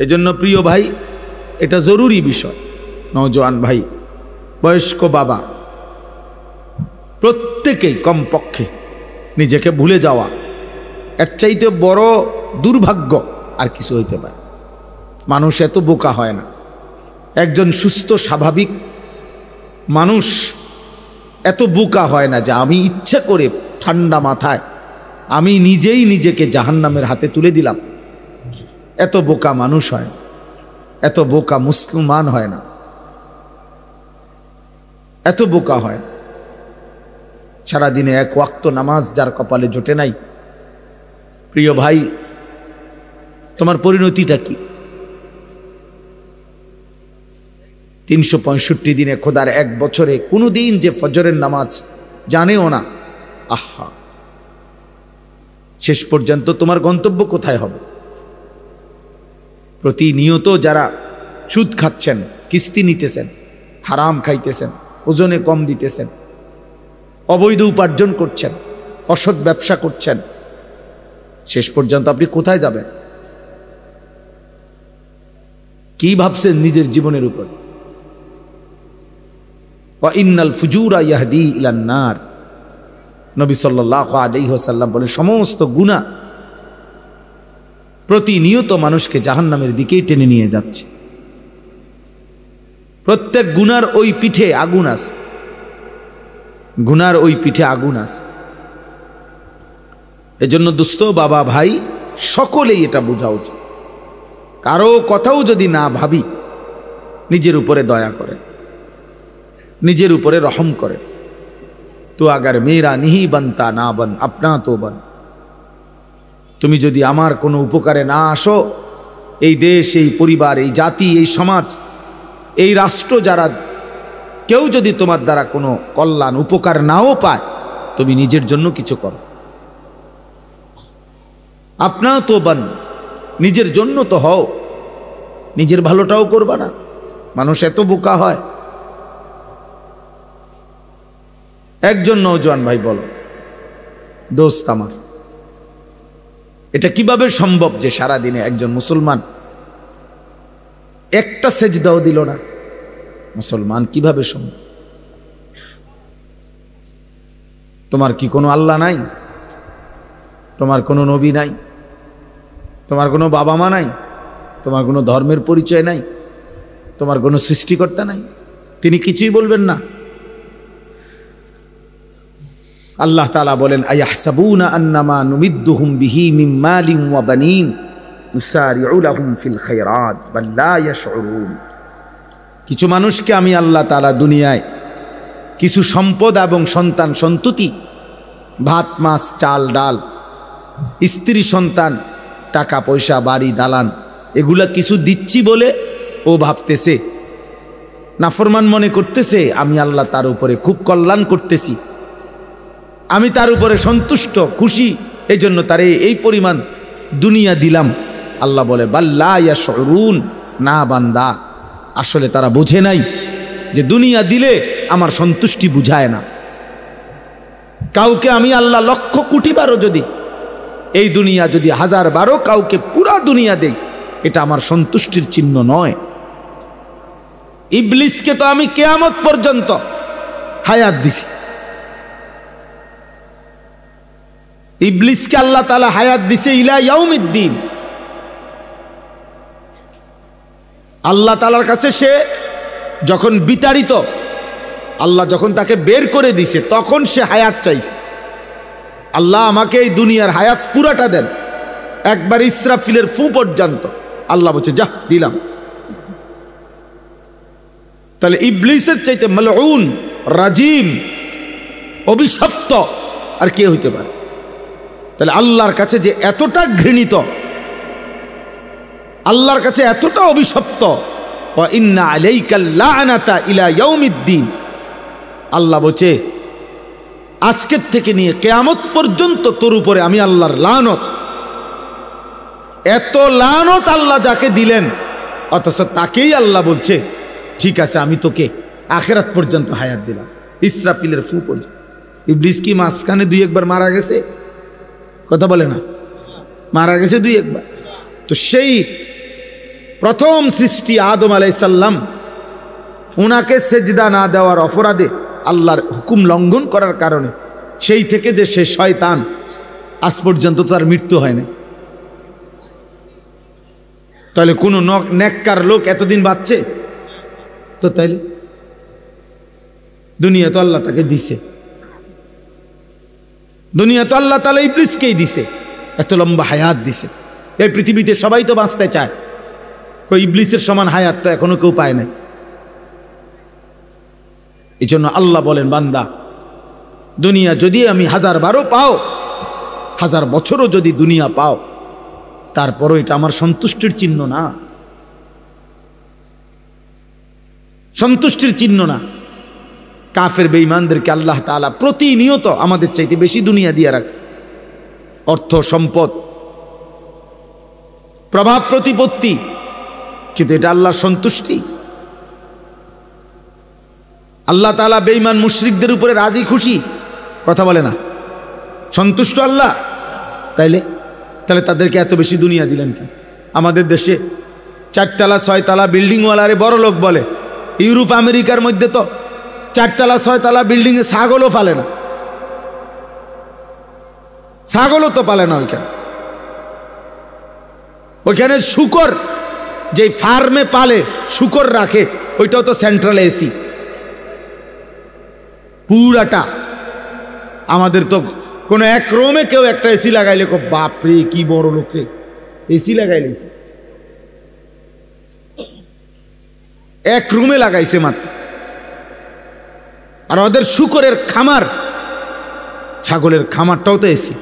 এজন্য প্রিয় ভাই, এটা জরুরি বিষয়। নওজোয়ান ভাই, বয়স্ক বাবা, প্রত্যেকেই কমপক্ষে নিজেকে ভুলে যাওয়া, এর চাইতে বড় দুর্ভাগ্য আর কিছু হইতে পারে। মানুষ এত বোকা হয় না। একজন সুস্থ স্বাভাবিক মানুষ এত বোকা হয় না যে আমি ইচ্ছা করে ঠান্ডা মাথায় আমি নিজেই নিজেকে জাহান্নামের হাতে তুলে দিলাম। এত বোকা মানুষ হয় না, এত বোকা মুসলমান হয় না, এত বোকা হয় না। সারাদিনে এক ওয়াক্ত নামাজ যার কপালে জোটে নাই, প্রিয় ভাই, তোমার পরিণতিটা কি? 365 দিনে, খোদার এক বছরে কোনো দিন যে ফজরের নামাজ জানেও না, আহা, শেষ পর্যন্ত তোমার গন্তব্য কোথায় হবে? প্রতিনিয়ত যারা সুদ খাচ্ছেন, কিস্তি নিতেছেন, হারাম খাইতেছেন, ওজনে কম দিতেছেন, অবৈধ উপার্জন করছেন, অসৎ ব্যবসা করছেন, শেষ পর্যন্ত আপনি কোথায় যাবেন? কি ভাবছেন নিজের জীবনের উপর? ওয়া ইন্নাল ফুজুরা ইয়াহদি ইলান নার, নবী সাল্লাল্লাহু আলাইহি ওয়াসাল্লাম বলেন, সমস্ত গুনাহ প্রতিনিয়ত মানুষকে জাহান্নামের দিকেই টেনে নিয়ে যাচ্ছে। প্রত্যেক গুনার ওই পিঠে আগুন আছে, গুনার ওই পিঠে আগুন আছে। এজন্য দোস্ত, বাবা, ভাই, সকলেই এটা বোঝা উচিত। কারো কথাও যদি না ভাবি, নিজের উপরে দয়া করে, নিজের উপরে রহম করে। তো আগার মেরা নিহি বানতা না বান আপনা তো বান, তুমি যদি আমার কোনো উপকারে না আসো, এই দেশ, এই পরিবার, এই জাতি, এই সমাজ, এই রাষ্ট্র, যারা কেউ যদি তোমার দ্বারা কোনো কল্যাণ উপকার নাও পায়, তুমি নিজের জন্য কিছু করো। আপনা তো বান, নিজের জন্য তো হও, নিজের ভালোটাও করবা না। মানুষ এত বোকা হয়। একজন নওজোয়ান ভাই বলো, দোস্ত আমার, এটা কিভাবে সম্ভব যে সারাদিনে একজন মুসলমান একটা সেজদাও দিল না? মুসলমান কিভাবে সম্ভব? তোমার কি কোনো আল্লাহ নাই? তোমার কোনো নবী নাই? তোমার কোনো বাবা মা নাই? তোমার কোনো ধর্মের পরিচয় নাই? তোমার কোনো সৃষ্টিকর্তা নাই? তিনি কিছুই বলবেন না? আল্লাহ তাআলা বলেন, আয়াহসাবুনা আন্নামা নুমিদ্দুহুম বিহি মিন মালিন ওয়া বানিন নুসারিউ লাহুম ফিল খায়রাত বাল লা ইয়াশউরুন। কিছু মানুষকে আমি আল্লাহ তাআলা দুনিয়ায় কিছু সম্পদ এবং সন্তান সন্ততি, ভাত মাছ চাল ডাল, স্ত্রী সন্তান, টাকা পয়সা, বাড়ি দালান, এগুলা কিছু দিচ্ছি বলে ও ভাবতেছে, নাফরমান মনে করতেছে আমি আল্লাহ তার উপরে খুব কল্যাণ করতেছি, আমি তার উপরে সন্তুষ্ট, খুশি, এই জন্য তারে এই পরিমাণ দুনিয়া দিলাম। আল্লাহ বলে, বাল লা ইয়াশউরুন, না বান্দা, আসলে তারা বোঝে নাই যে দুনিয়া দিলে আমার সন্তুষ্টি বুঝায় না। কাউকে আমি আল্লাহ লক্ষ কোটি বারও যদি এই দুনিয়া, যদি 1000 বারও কাউকে পুরা দুনিয়া দেই, এটা আমার সন্তুষ্টির চিহ্ন নয়। ইবলিসকে তো আমি কিয়ামত পর্যন্ত হায়াত দিছি। ইবলিসকে আল্লাহ তাআলা হায়াত দিছে ইলা ইয়াউমিদ্দিন। আল্লাহ তাআলার কাছে সে যখন বিতাড়িত, আল্লাহ যখন তাকে বের করে দিছে, তখন সে হায়াত চাইছে। আল্লাহ আমাকে এই দুনিয়ার হায়াত পুরাটা দেন, একবার ইসরাফিলের ফু পর্যন্ত। আল্লাহ বলছে, যা দিলাম। তাহলে ইবলিসের চাইতে মালউন, রাজিম, অভিশপ্ত আর কে হইতে পারে? তাহলে আল্লাহর কাছে যে এতটা ঘৃণিত, আল্লাহর কাছে এতটা অভিশপ্ত, ওয়া ইন্না আলাইকাল লা'নাতা ইলা ইয়াউমিদ্দিন। আল্লাহ বলছে, আজকের থেকে নিয়ে কিয়ামত পর্যন্ত তোর উপরে আমি আল্লাহর লানত। এত লানত আল্লাহ যাকে দিলেন, অথচ তাকেই আল্লাহ বলছে, ঠিক আছে আমি তোকে আখিরাত পর্যন্ত হায়াত দিলাম, ইসরাফিলের ফু পর্যন্ত। ইবলিস কি মাঝখানে 2-1 মারা গেছে? কথা বলে না, মারা গেছে 2-1 বার। তো সেই প্রথম সৃষ্টি আদম আলাইহিস সালাম, ওনাকে সেজদা না দেওয়ার অপরাধে, আল্লাহর হুকুম লঙ্ঘন করার কারণে, সেই থেকে যে সে শয়তান, আজ পর্যন্ত তার মৃত্যু হয় না। তাহলে কোন নেককার লোক এতদিন বাঁচছে? তো তাইলে দুনিয়া তো আল্লাহ তাকে দিছে, দুনিয়া তো আল্লাহ তাআলা ইবলিসকেই দিছে, এত লম্বা হায়াত দিছে। এই পৃথিবীতে সবাই তো বাঁচতে চায়, ওই ইবলিসের সমান হায়াত তো এখনো কেউ পায় নাই। এই জন্য আল্লাহ বলেন, বান্দা দুনিয়া যদি আমি 1000 বারও পাও, 1000 বছরও যদি দুনিয়া পাও, তারপরও এটা আমার সন্তুষ্টির চিহ্ন না, সন্তুষ্টির চিহ্ন না। কাফের বেঈমানদেরকে আল্লাহ তাআলা প্রতিনিয়ত আমাদের চাইতে বেশি দুনিয়া দিয়ে রাখছে, অর্থ সম্পদ, প্রভাব প্রতিপত্তি, কিন্তু এটা আল্লাহর সন্তুষ্টি? আল্লাহ তাআলা বেঈমান মুশরিকদের উপরে রাজি খুশি? কথা বলে না। সন্তুষ্ট আল্লাহ? তাহলে তাদেরকে এত বেশি দুনিয়া দিলেন কেন? আমাদের দেশে 4 তলা 6 তলা বিল্ডিংওয়ালারে বড় লোক বলে, ইউরোপ আমেরিকার মধ্যে তো 4 তলা 6 তলা বিল্ডিংয়ে ছাগলও পালে না, ছাগলও তো পালে না ওইখানে। ওইখানে শূকর, যে ফার্মে পালে শূকর রাখে, ওইটাও তো সেন্ট্রাল এসি পুরাটা। আমাদের তো কোনো এক রুমে কেউ একটা এসি লাগাইলে, বাপরে কি বড় লোক রে, এসি লাগাইলেছে, এক রুমে লাগাইছে মাত্র। আর ওদের শূকরের খামার, ছাগলের খামারটাও তো এসি।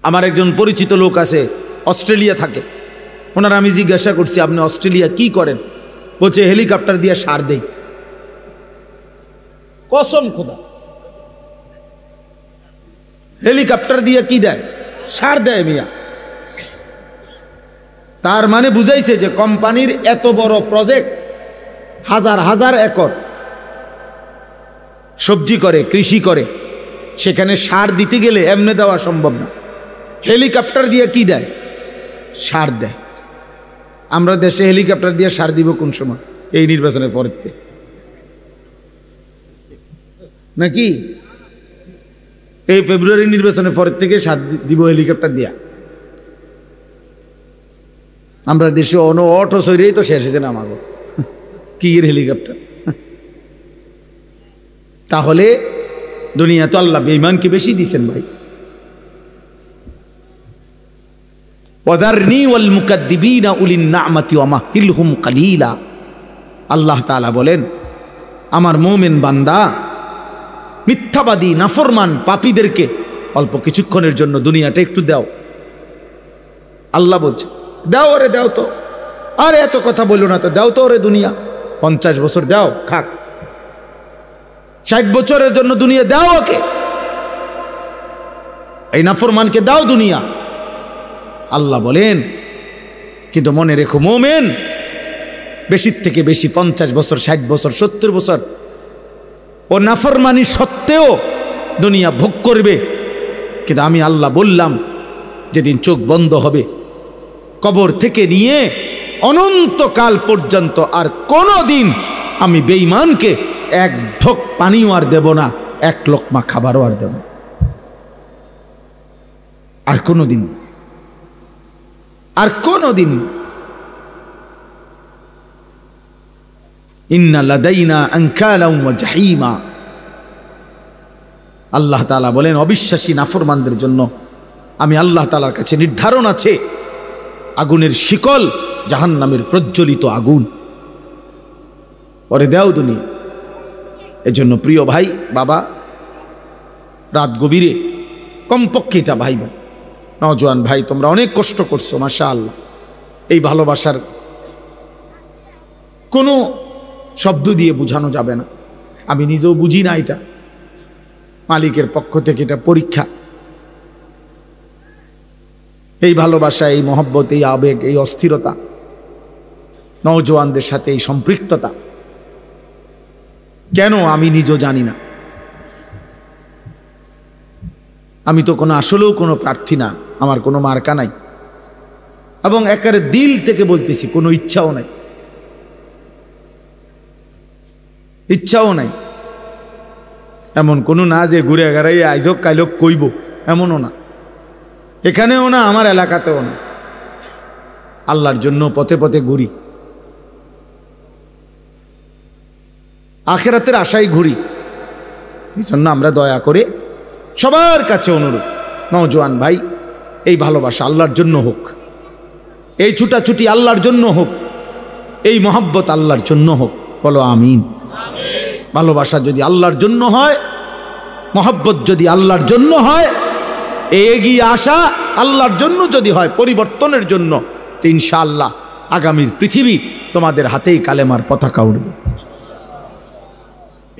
আমার একজন পরিচিত লোক আছে, অস্ট্রেলিয়া থাকে, ওনার আমি জিজ্ঞাসা করছি, আপনি অস্ট্রেলিয়া কি করেন? বলছে হেলিকপ্টার দিয়ে সার দেই। কসম খোদা, হেলিকপ্টার দিয়ে কি দেয়? সার দেয় মিয়া। তার মানে বুঝাইছে যে কোম্পানির এত বড় প্রজেক্ট, 1000 একর সবজি করে, কৃষি করে, সেখানে সার দিতে গেলে এমনি দেওয়া সম্ভব না। হেলিকপ্টার দিয়ে কি দেয়? সার দেয়। আমরা দেশে হেলিকপ্টার দিয়ে সার দিব কোন সময়? এই নির্বাচনের পরেতে নাকি? এই ফেব্রুয়ারি নির্বাচনের পরের থেকে সার দিব হেলিকপ্টার দিয়া। আমরা দেশে অটো সইরেই তো শেষ হয়েছে না আমাকে, কি এর হেলিকপ্টার? তাহলে দুনিয়া তো আল্লাহ বেঈমানকে বেশি দিয়েছেন ভাই। ওয়াযারনি ওয়াল মুকাদ্দিবিনা উলিন নি'মাতি ওয়া মাহহিলহুম কালিলা। আল্লাহ তাআলা বলেন, আমার মুমিন বান্দা মিথ্যাবাদী নাফরমান পাপীদেরকে অল্প কিছুক্ষণের জন্য দুনিয়াটা একটু দাও। আল্লাহ বলছে, দাও ওরে, দাও তো, আরে এত কথা বলো না তো, দাও তো ওরে দুনিয়া। 50 বছর দাও, খাক। 60 বছরের জন্য দুনিয়া দাও ওকে, এই নাফরমানকে দাও দুনিয়া। আল্লাহ বলেন, কিন্তু মনে রেখো মুমিন বেশির থেকে বেশি 50 বছর, 60 বছর, 70 বছর ও নাফরমানি সত্ত্বেও দুনিয়া ভোগ করবে। কিন্তু আমি আল্লাহ বললাম, যেদিন চোখ বন্ধ হবে, কবর থেকে নিয়ে অনন্তকাল পর্যন্ত আর কোনো দিন আমি বেঈমানকে এক ঢোক পানিও আর দেব না, এক লোকমা খাবারও আর দেব, আর কোনো দিন, আর কোনো দিন। ইন্না লাদাইনা আনকালা ওয়া জাহিমা। আল্লাহ তাআলা বলেন, অবিশ্বাসী নাফরমানদের জন্য আমি আল্লাহ তাআলার কাছে নির্ধারণ আছে আগুনের শিকল, জাহান্নামের প্রজ্বলিত আগুন। পরে দাও দুনিয়া। এজন্য প্রিয় ভাই, বাবা, রাত গভীরে কমপক্ষে এটা ভাই, নওজোয়ান ভাই, তোমরা অনেক কষ্ট করছো, মাশাআল্লাহ। এই ভালোবাসার কোনো শব্দ দিয়ে বোঝানো যাবে না। আমি নিজেও বুঝি না, এটা মালিকের পক্ষ থেকে এটা পরীক্ষা। এই ভালোবাসা, এই মহব্বত, এই আবেগ, এই অস্থিরতা, নওজোয়ানদের সাথে এই সম্পৃক্ততা, কেন আমি নিজেও জানি না। আমি তো আসলেও কোনো প্রার্থী না, আমার কোনো মার্কা নাই, এবং একেবারে দিল থেকে বলতেছি, কোনো ইচ্ছাও নাই, ইচ্ছাও নাই। এমন কোনো না যে ঘুরে ঘাড়াই আইজক কাইলক কইব, এমনও না, এখানেও না, আমার এলাকাতেও না। আল্লাহর জন্য পথে পথে ঘুরি, আখিরাতের আশায় ঘুরি। এই জন্য আমরা দয়া করে সবার কাছে অনুরোধ, নওজোয়ান ভাই, এই ভালোবাসা আল্লাহর জন্য হোক, এই ছুটাছুটি আল্লাহর জন্য হোক, এই মহব্বত আল্লাহর জন্য হোক। বলো আমিন। ভালোবাসা যদি আল্লাহর জন্য হয়, মহব্বত যদি আল্লাহর জন্য হয়, এগিয়ে আসা আল্লাহর জন্য যদি হয়, পরিবর্তনের জন্য, তো ইনশাআল্লাহ আগামীর পৃথিবী তোমাদের হাতেই কালেমার পতাকা উঠবে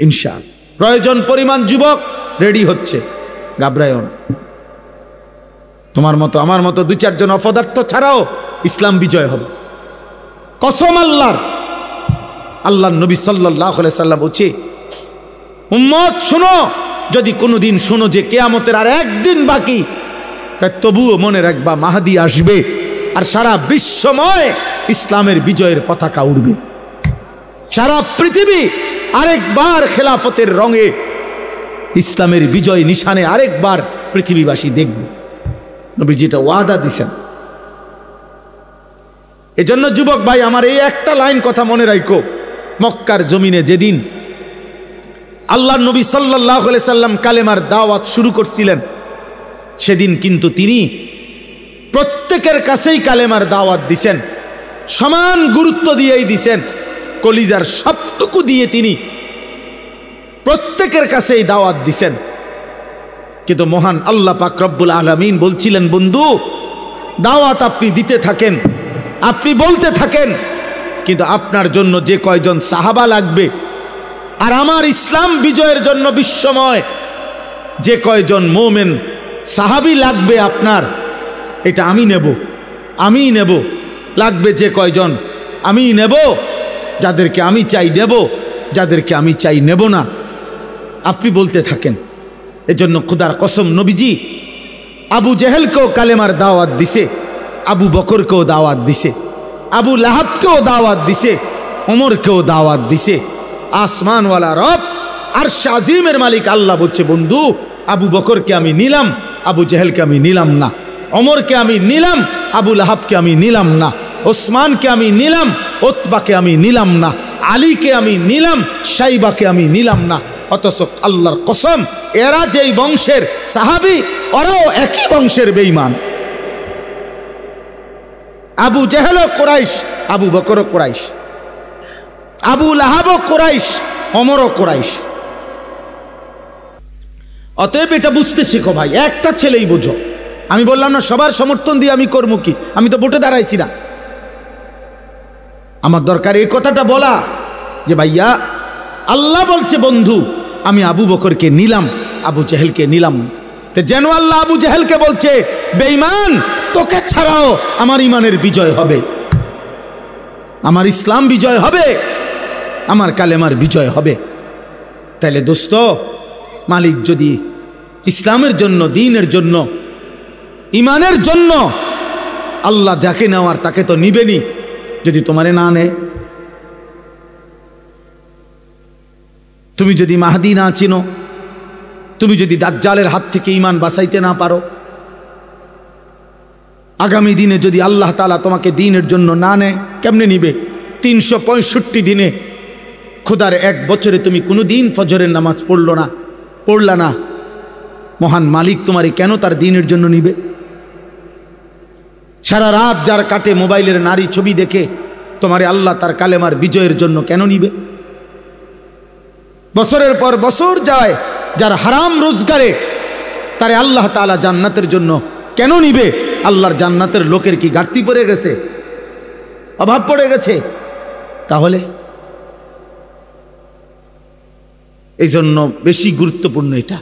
ইনশাআল্লাহ। প্রয়োজন পরিমাণ যুবক রেডি হচ্ছে, ঘাবড়ায়ও না। তোমার মতো আমার মতো 2-4 জন অপদার্থ ছাড়াও ইসলাম বিজয় হবে, কসম আল্লাহর। আল্লাহর নবী সাল্লাল্লাহু আলাইহি সাল্লাম বলছে, উম্মত শুনো, যদি কোনোদিন শুনো যে কিয়ামতের আর একদিন বাকি, তবুও মনে রাখবা মাহদী আসবে আর সারা বিশ্বময় ইসলামের বিজয়ের পতাকা উঠবে। সারা পৃথিবী আরেকবার খেলাফতের রঙে ইসলামের বিজয় নিশানে আরেকবার পৃথিবীবাসী দেখবে। নবীজি এটা ওয়াদা দিছেন। এজন্য যুবক ভাই আমার এই একটা লাইন কথা মনে রাখো, মক্কার জমিনে যেদিন আল্লাহর নবী সাল্লাল্লাহু আলাইহি সাল্লাম কালেমার দাওয়াত শুরু করছিলেন, সেদিন কিন্তু তিনি প্রত্যেকের কাছেই কালেমার দাওয়াত দিছেন, সমান গুরুত্ব দিয়েই দিছেন, কলিজার সবটুকু দিয়ে তিনি প্রত্যেকের কাছেই দাওয়াত দিছেন। কিন্তু মহান আল্লাহ পাক রব্বুল আলামিন বলছিলেন, বন্ধু দাওয়াত আপনি দিতে থাকেন, আপনি বলতে থাকেন, কিন্তু আপনার জন্য যে কয়জন সাহাবা লাগবে আর আমার ইসলাম বিজয়ের জন্য বিশ্বময় যে কয়জন মোমেন সাহাবী লাগবে আপনার, এটা আমি নেব। লাগবে যে কয়জন আমি নেব, যাদেরকে আমি চাই নেব, যাদেরকে আমি চাই নেব না। আপনি বলতে থাকেন। এজন্য খুদার কসম নবীজি আবু জেহেলকেও কালেমার দাওয়াত দিছে, আবু বকরকেও দাওয়াত দিছে, আবু লাহাবকেও দাওয়াত দিছে, ওমরকেও দাওয়াত দিছে। আসমানওয়ালা রব আরশ আজিমের মালিক আল্লাহ বলছে, বন্ধু আবু বকরকে আমি নিলাম, আবু জেহেলকে আমি নিলাম না, ওমরকে আমি নিলাম, আবু লাহাবকে আমি নিলাম না, ওসমানকে আমি নিলাম, উতবাকে আমি নিলাম না, আলীকে আমি নিলাম, শাইবাকে আমি নিলাম না। অথচ আল্লাহর কসম এরা যেই বংশের সাহাবী, ওরাও একই বংশের বেঈমান। আবু জেহেলও কুরাইশ, আবু বকরও কুরাইশ, আবু লাহাবও কুরাইশ, ওমরও কুরাইশ। অতএব এটা বুঝতে শেখো ভাই, একটা ছেলেই বোঝো। আমি বললাম না সবার সমর্থন দিয়ে আমি করবো কি, আমি তো ভোটে দাঁড়াইছি না। আমার দরকার এই কথাটা বলা যে ভাইয়া আল্লাহ বলছে, বন্ধু আমি আবু বকরকে নিলাম, আবু জেহেলকে নিলাম। তো যেন আল্লাহ আবু জেহেলকে বলছে, বেঈমান তোকে ছাড়াও আমার ইমানের বিজয় হবে, আমার ইসলাম বিজয় হবে, আমার কালেমার বিজয় হবে। তাইলে দোস্ত, মালিক যদি ইসলামের জন্য, দ্বীনের জন্য, ইমানের জন্য আল্লাহ যাকে নেওয়ার তাকে তো নিবেনি। যদি তোমারে না নেয়, তুমি যদি মাহদী না চিনো, তুমি যদি দাজ্জালের হাত থেকে ইমান বাঁচাইতে না পারো, আগামী দিনে যদি আল্লাহ তাআলা তোমাকে দ্বীনের জন্য না নেয়, কেমনে নিবে? 365 দিনে খোদার 1 বছরে তুমি কোনো দিন ফজরের নামাজ পড়লা না, মহান মালিক তোমারে কেন তার দ্বীনের জন্য নিবে? সারা রাত যার কাটে মোবাইলের নারী ছবি দেখে, তোমারে আল্লাহ তার কালেমার বিজয়ের জন্য কেন নিবে? বছরের পর বছর যায় যার হারাম রোজগারে, তারে আল্লাহ তাআলা জান্নাতের জন্য কেন নিবে? আল্লাহর জান্নাতের লোকের কি ঘাটতি পড়ে গেছে, অভাব পড়ে গেছে? তাহলে এই জন্য বেশি গুরুত্বপূর্ণ এটা,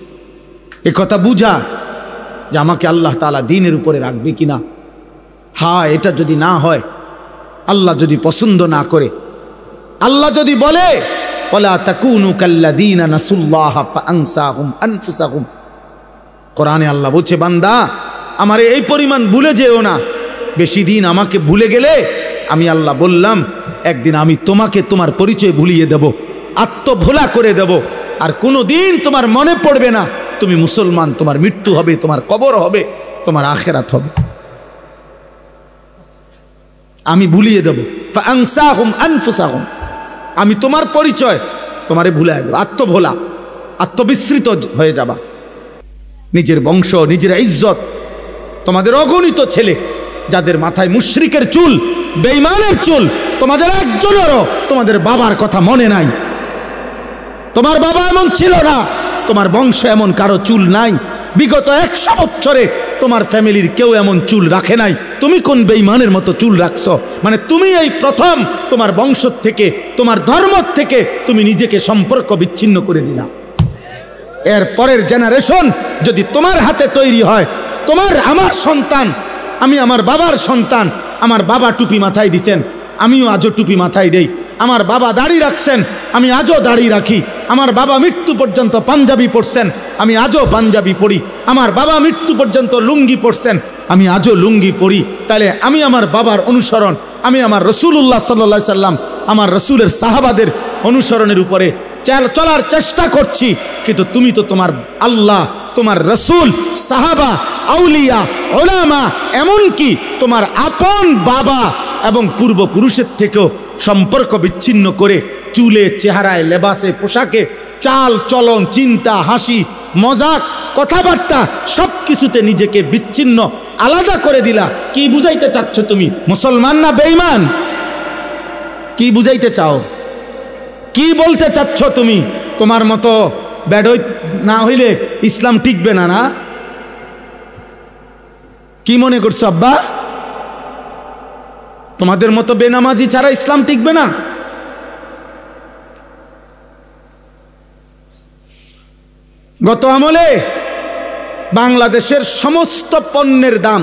এ কথা বুঝা যে আমাকে আল্লাহ তাআলা দ্বীনের উপরে রাখবে কিনা। হ্যাঁ, এটা যদি না হয়, আল্লাহ যদি পছন্দ না করে, আল্লাহ যদি বলে ওয়ালা তাকুনু কাল্লাযীনা নাসুল্লাহ ফাআনসাহুম আনফুসাহুম, কোরআনে আল্লাহ বলছে, বান্দা আমারে এই পরিমাণ ভুলে যেও না বেশি দিন আমাকে ভুলে গেলে আমি আল্লাহ বললাম একদিন আমি তোমাকে তোমার পরিচয় ভুলিয়ে দেব, আত্মভোলা করে দেব, আর কোনো দিন তোমার মনে পড়বে না তুমি মুসলমান। তোমার মৃত্যু হবে, তোমার কবর হবে, তোমার আখিরাত হবে, আমি ভুলিয়ে দেব। ফাআনসাহুম আনফুসাহুম, আমি তোমার পরিচয় তোমারে ভুলিয়ে দেব। আত্মভোলা, আত্মবিস্মৃত হয়ে যাবা। নিজের বংশ, নিজের ইজ্জত, তোমাদের অগণিত ছেলে যাদের মাথায় মুশরিকের চুল, বেঈমানের চুল, তোমাদের একজনেরও তোমাদের বাবার কথা মনে নাই। তোমার বাবা এমন ছিল না, তোমার বংশ এমন কারো চুল নাই। বিগত 100 বছরে তোমার ফ্যামিলির কেউ এমন চুল রাখে নাই, তুমি কোন বেঈমানের মতো চুল রাখছো? মানে তুমি এই প্রথম তোমার বংশ থেকে, তোমার ধর্ম থেকে তুমি নিজেকে সম্পর্ক বিচ্ছিন্ন করে দিলা। এর পরের জেনারেশন যদি তোমার হাতে তৈরি হয়, আমার সন্তান, আমি আমার বাবার সন্তান, আমার বাবা টুপি মাথায় দিছেন, আমিও আজও টুপি মাথায় দেই। আমার বাবা দাড়ি রাখছেন, আমি আজও দাড়ি রাখি। আমার বাবা মৃত্যু পর্যন্ত পাঞ্জাবি পরছেন, আমি আজও পাঞ্জাবি পরি। আমার বাবা মৃত্যু পর্যন্ত লুঙ্গি পরছেন, আমি আজও লুঙ্গি পরি। তাহলে আমি আমার বাবার অনুসরণ, আমি আমার রাসূলুল্লাহ সাল্লাল্লাহু আলাইহি সাল্লাম, আমার রাসূলের সাহাবাদের অনুসরণের উপরে চলার চেষ্টা করছি। কিন্তু তুমি তো তোমার আল্লাহ, তোমার রাসূল, সাহাবা, আউলিয়া, উলামা, এমনকি তোমার আপন বাবা এবং পূর্বপুরুষের থেকেও সম্পর্ক বিচ্ছিন্ন করে চুলে, চেহারায়, লেবাসে, পোশাকে, চাল চলন, চিন্তা, হাসি, মজাক, কথাবার্তা সব কিছুতে নিজেকে বিচ্ছিন্ন, আলাদা করে দিলা। কি বুঝাইতে চাচ্ছ তুমি? মুসলমান না বেঈমান? কি বুঝাইতে চাও? কি বলতে চাচ্ছ তুমি? তোমার মতো বেডই না হইলে ইসলাম টিকবে না, না? কি মনে করছো আব্বা? তোমাদের মতো বেনামাজি ছাড়া ইসলাম টিকবে না? গত আমলে বাংলাদেশের সমস্ত পণ্যের দাম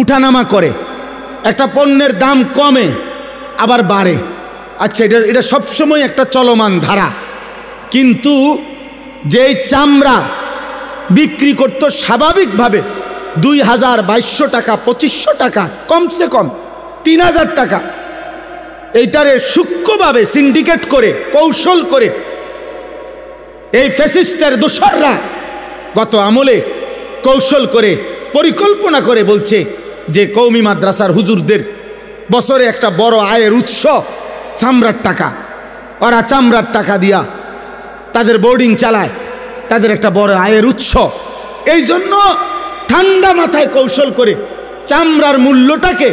উঠানামা করে, একটা পণ্যের দাম কমে আবার বাড়ে। আচ্ছা, এটা সবসময় একটা চলমান ধারা। কিন্তু যেই চামড়া বিক্রি করতো স্বাভাবিকভাবে 2000-2200 টাকা, 2500 টাকা, কমসে কম 3000 টাকা, এইটারে সূক্ষ্মভাবে সিন্ডিকেট করে, কৌশল করে এই ফ্যাসিস্টের দোসররা গত আমলে কৌশল করে, পরিকল্পনা করে বলছে যে কওমি মাদ্রাসার হুজুরদের বছরে একটা বড় আয়ের উৎস চামড়ার টাকা। ওরা চামড়ার টাকা দিয়া তাদের বোর্ডিং চালায়, তাদের একটা বড় আয়ের উৎস। এই জন্য ঠান্ডা মাথায় কৌশল করে চামড়ার মূল্যটাকে